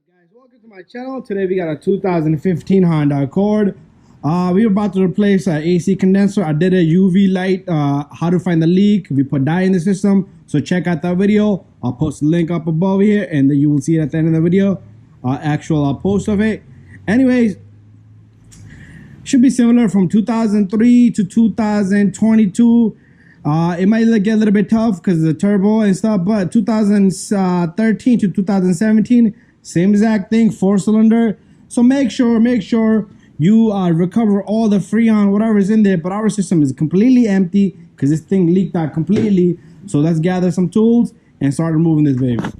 Guys, welcome to my channel. Today we got a 2015 Honda Accord. We were about to replace an AC condenser. I did a UV light, how to find the leak. We put dye in the system, so check out that video. I'll post the link up above here, and then you will see it at the end of the video, actual post of it. Anyways, should be similar from 2003 to 2022. It might get a little bit tough because of the turbo and stuff, but 2013 to 2017, same exact thing, 4-cylinder. So make sure you recover all the freon, whatever is in there. But our system is completely empty because this thing leaked out completely. So let's gather some tools and start removing this baby. So we're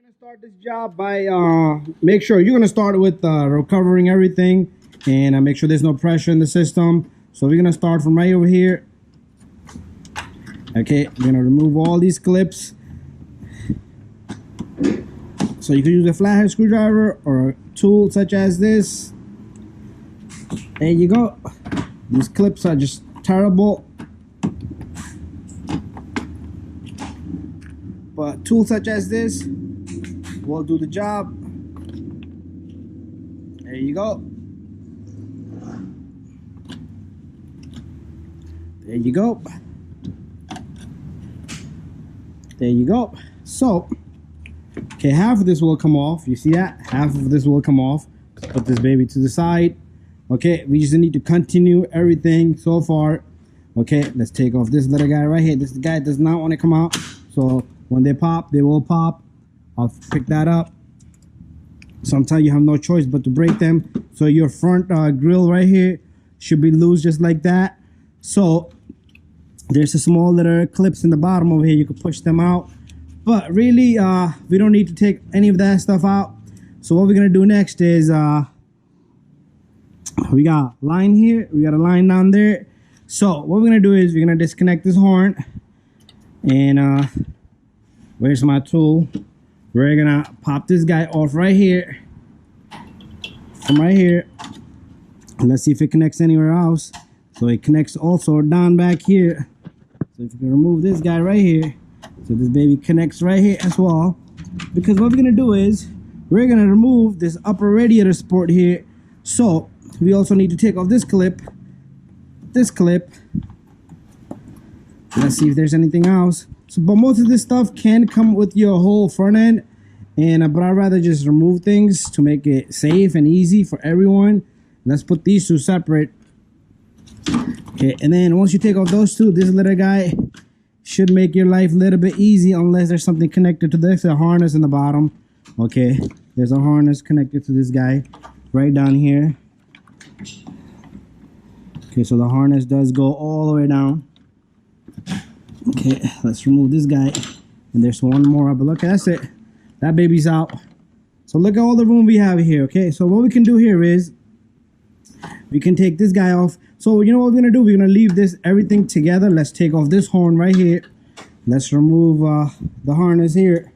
gonna start this job by make sure you're gonna start with recovering everything and make sure there's no pressure in the system. So we're gonna start from right over here. Okay, we're gonna remove all these clips. So you can use a flathead screwdriver or a tool such as this. There you go. These clips are just terrible, but tools such as this will do the job. There you go. There you go. There you go. So, okay, half of this will come off. You see that? Half of this will come off. Put this baby to the side. Okay, we just need to continue everything so far. Okay, let's take off this little guy right here. This guy does not want to come out. So when they pop, they will pop. I'll pick that up. Sometimes you have no choice but to break them. So your front grill right here should be loose just like that. So there's a small little clips in the bottom over here. You can push them out. But really, we don't need to take any of that stuff out. So what we're going to do next is, we got a line here. We got a line down there. So what we're going to do is we're going to disconnect this horn. And where's my tool? We're going to pop this guy off right here. From right here. And let's see if it connects anywhere else. So it connects also down back here. So if you can remove this guy right here, so this baby connects right here as well. Because what we're gonna do is we're gonna remove this upper radiator support here. So we also need to take off this clip. Let's see if there's anything else. So, but most of this stuff can come with your whole front end, and but I'd rather just remove things to make it safe and easy for everyone. Let's put these two separate. Okay, and then once you take off those two, this little guy should make your life a little bit easy, unless there's something connected to this, a harness in the bottom. Okay, there's a harness connected to this guy right down here. Okay, so the harness does go all the way down. Okay, let's remove this guy. And there's one more up, but look, that's it. That baby's out. So look at all the room we have here. Okay, so what we can do here is we can take this guy off. So you know what we're gonna do? We're gonna leave this everything together. Let's take off this horn right here. Let's remove the harness here.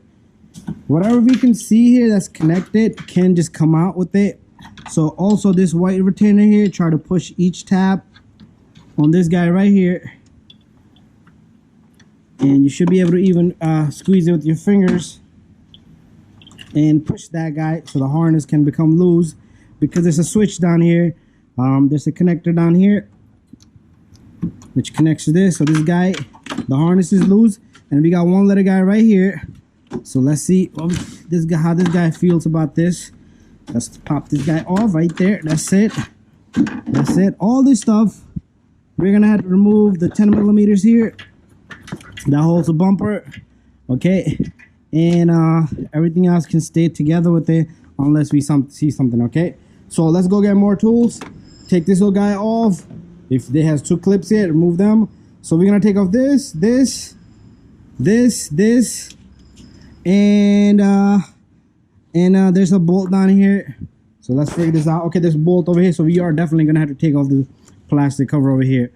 Whatever we can see here that's connected can just come out with it. So also this white retainer here, try to push each tab on this guy right here. And you should be able to even squeeze it with your fingers and push that guy so the harness can become loose, because there's a switch down here. There's a connector down here which connects to this. So this guy, the harness is loose, and we got one little guy right here. So let's see this guy, how this guy feels about this. Let's pop this guy off right there. That's it. That's it. All this stuff, we're gonna have to remove the 10 millimeters here that holds the bumper. Okay, and everything else can stay together with it unless we see something. Okay, so let's go get more tools. Take this little guy off. If there has two clips here, remove them. So we're gonna take off this, and there's a bolt down here. So let's figure this out. Okay, there's a bolt over here, so we are definitely gonna have to take off the plastic cover over here.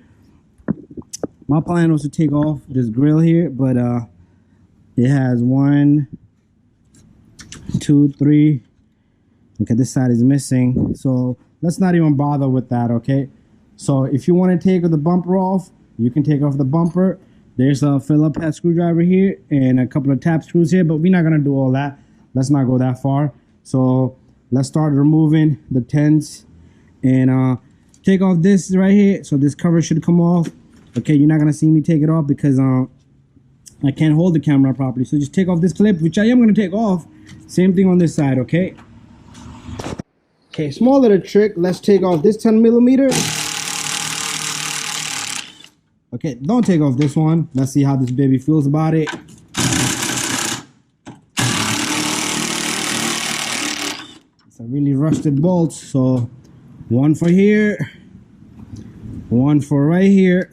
My plan was to take off this grill here, but it has 1, 2, 3. Okay, this side is missing, so let's not even bother with that. Okay, so if you want to take the bumper off, you can take off the bumper. There's a Phillips head screwdriver here and a couple of tap screws here, but we're not gonna do all that. Let's not go that far. So let's start removing the 10s and take off this right here. So this cover should come off. Okay, you're not gonna see me take it off because I can't hold the camera properly. So just take off this clip, which I am gonna take off. Same thing on this side, okay? Okay, small little trick. Let's take off this 10mm. Okay, don't take off this one. Let's see how this baby feels about it. It's a really rusted bolt, so one for here, one for right here.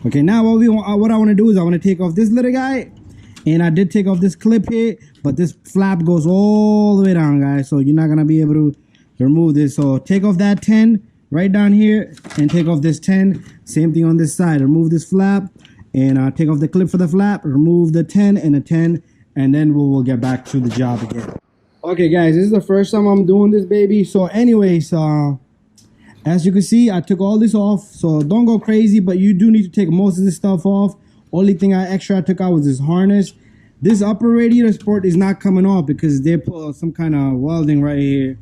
Okay, now what I want to do is I want to take off this little guy, and I did take off this clip here, but this flap goes all the way down, guys, so you're not gonna be able to remove this. So take off that 10 right down here and take off this 10. Same thing on this side. Remove this flap and take off the clip for the flap, remove the 10 and the 10, and then we'll get back to the job again. Okay guys, this is the first time I'm doing this baby. So anyways, as you can see, I took all this off, so don't go crazy, but you do need to take most of this stuff off. Only thing I took out was this harness. This upper radiator support is not coming off because they put some kind of welding right here.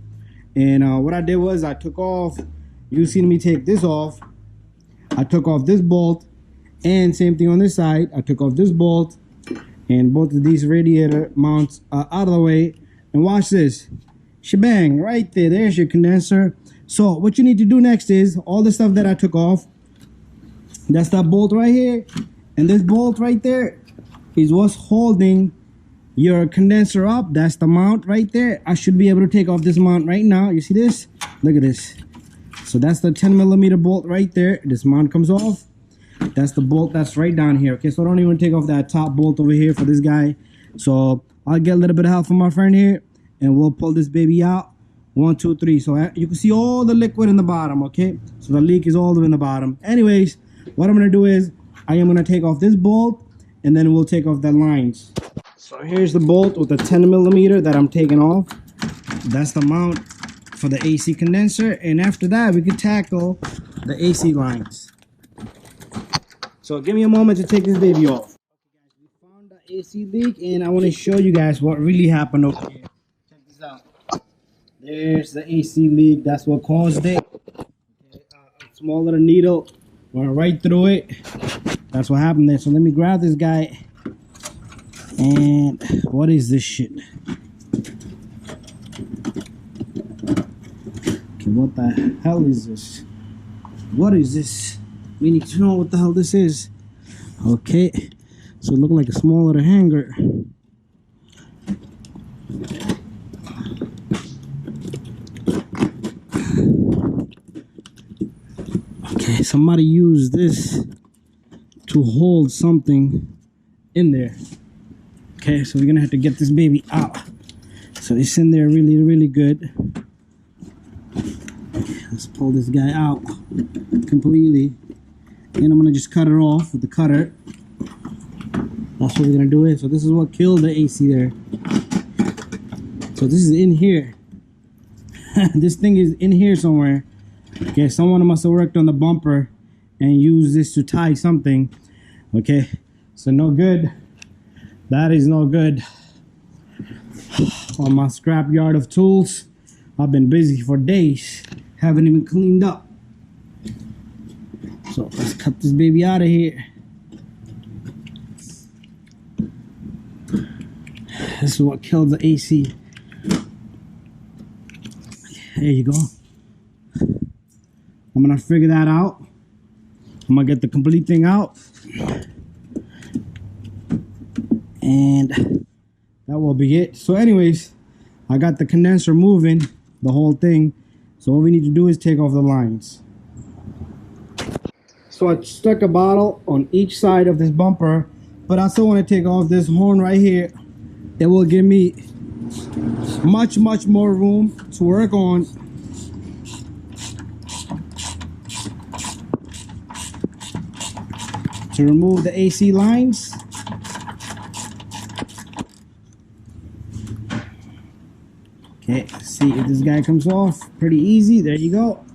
And what I did was I took off, you seen me take this off. I took off this bolt, and same thing on this side. I took off this bolt, and both of these radiator mounts are out of the way. And watch this, shebang, right there. There's your condenser. So what you need to do next is all the stuff that I took off. That's that bolt right here, and this bolt right there is what's holding your condenser up. That's the mount right there. I should be able to take off this mount right now. You see this? Look at this. So that's the 10mm bolt right there. This mount comes off. That's the bolt that's right down here. Okay, so I don't even take off that top bolt over here for this guy. So I'll get a little bit of help from my friend here, and we'll pull this baby out. 1, 2, 3. So you can see all the liquid in the bottom. Okay, so the leak is all the way in the bottom. Anyways, what I'm gonna do is I am gonna take off this bolt, and then we'll take off the lines. So here's the bolt with the 10mm that I'm taking off. That's the mount for the AC condenser, and after that we could tackle the AC lines. So give me a moment to take this baby off. Okay guys, we found the AC leak, and I want to show you guys what really happened over here. Check this out. There's the AC leak. That's what caused it. Okay, a small little needle went right through it. That's what happened there. So let me grab this guy. And what is this shit? Okay, what the hell is this? What is this? We need to know what the hell this is. Okay, so it looked like a small little hanger. Okay, somebody used this to hold something in there. Okay, so we're gonna have to get this baby out. So it's in there really good. Okay, let's pull this guy out completely, and I'm gonna just cut it off with the cutter. That's what we're gonna do it. So this is what killed the AC there. So this is in here. This thing is in here somewhere. Okay, someone must have worked on the bumper and used this to tie something. Okay, so no good. That is no good. On my scrap yard of tools, I've been busy for days, haven't even cleaned up. So let's cut this baby out of here. This is what killed the AC. There you go. I'm gonna figure that out. I'm gonna get the complete thing out, and that will be it. So anyways, I got the condenser moving, the whole thing. So what we need to do is take off the lines. So I stuck a bottle on each side of this bumper, but I still want to take off this horn right here. It will give me much more room to work on. To remove the AC lines. Okay, let's see if this guy comes off. Pretty easy. There you go.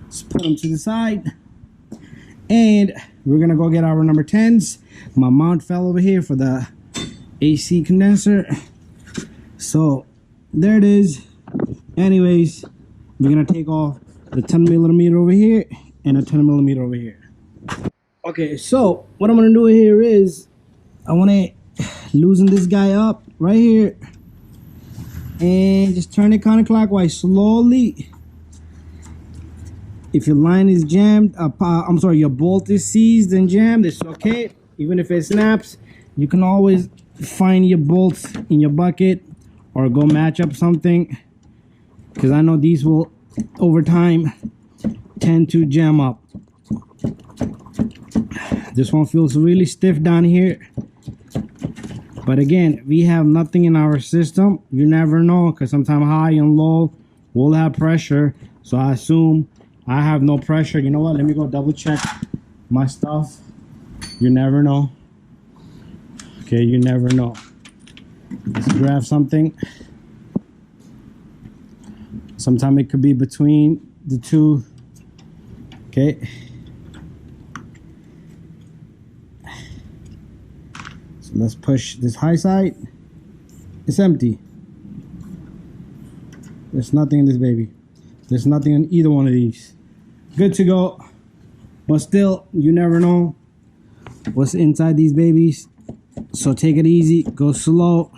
Just put them to the side. And we're gonna go get our number 10s. My mount fell over here for the AC condenser. So there it is. Anyways, we're gonna take off the 10 millimeter over here and a 10 millimeter over here. Okay, so what I'm gonna do here is I want to loosen this guy up right here and just turn it counterclockwise slowly. If your line is jammed, your bolt is seized and jammed, it's okay. Even if it snaps, you can always find your bolts in your bucket or go match up something, because I know these will over time tend to jam up. This one feels really stiff down here, but again, we have nothing in our system. You never know, because sometimes high and low will have pressure. So I assume I have no pressure. You know what, let me go double check my stuff. You never know. Okay, you never know. Let's grab something. Sometimes it could be between the two. Okay. So let's push this high side. It's empty. There's nothing in this baby. There's nothing in either one of these. Good to go. But still, you never know what's inside these babies. So take it easy, go slow.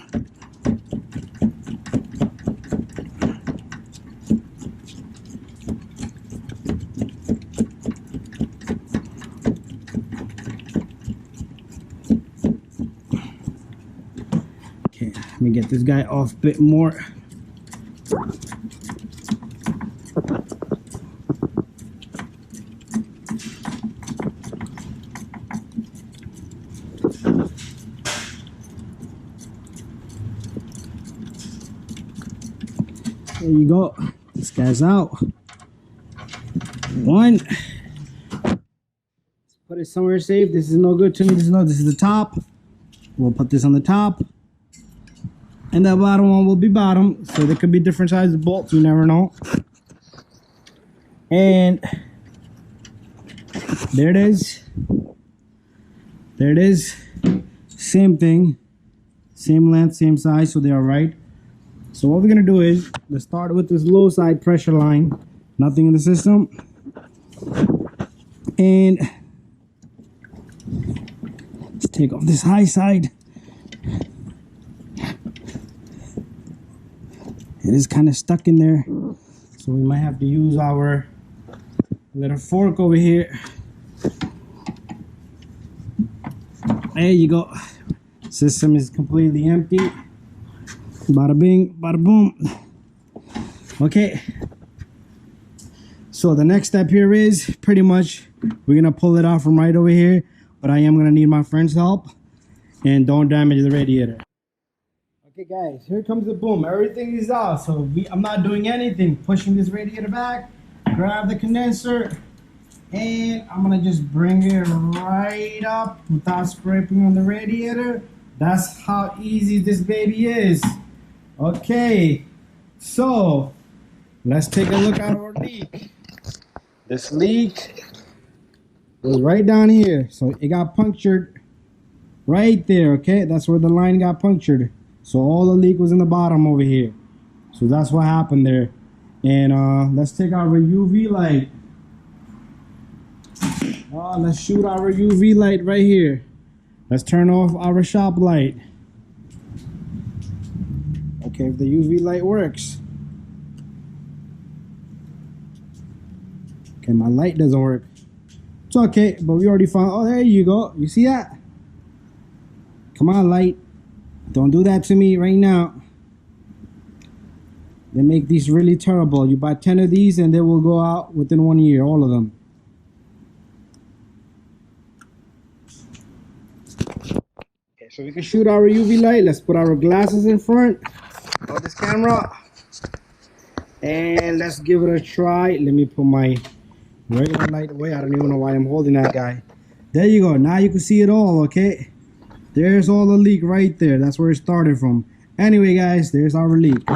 Okay, let me get this guy off a bit more. There you go. This guy's out. One. Let's put it somewhere safe. This is no good to me. This is the top. We'll put this on the top. And the bottom one will be bottom. So there could be different sizes of bolts. You never know. And there it is. There it is. Same thing. Same length, same size. So they are right. So what we're gonna do is, let's start with this low side pressure line. Nothing in the system. And let's take off this high side. It is kind of stuck in there. So we might have to use our little fork over here. There you go. System is completely empty. Bada bing, bada boom. Okay. So the next step here is pretty much we're gonna pull it off from right over here, but I am gonna need my friend's help, and don't damage the radiator. Okay guys, here comes the boom. Everything is out, so I'm not doing anything. Pushing this radiator back, grab the condenser, and I'm gonna just bring it right up without scraping on the radiator. That's how easy this baby is. Okay, so let's take a look at our leak. This leak was right down here, so it got punctured right there. Okay, that's where the line got punctured. So all the leak was in the bottom over here. So that's what happened there. And let's take our UV light. Let's shoot our UV light right here. Let's turn off our shop light. Okay, if the UV light works. Okay, my light doesn't work. It's okay, but we already found, oh, there you go. You see that? Come on, light. Don't do that to me right now. They make these really terrible. You buy 10 of these and they will go out within 1 year, all of them. Okay, so we can shoot our UV light. Let's put our glasses in front of this camera. And let's give it a try. Let me put my regular light away. I don't even know why I'm holding that guy. There you go. Now you can see it all, okay? There's all the leak right there. That's where it started from. Anyway, guys, there's our leak.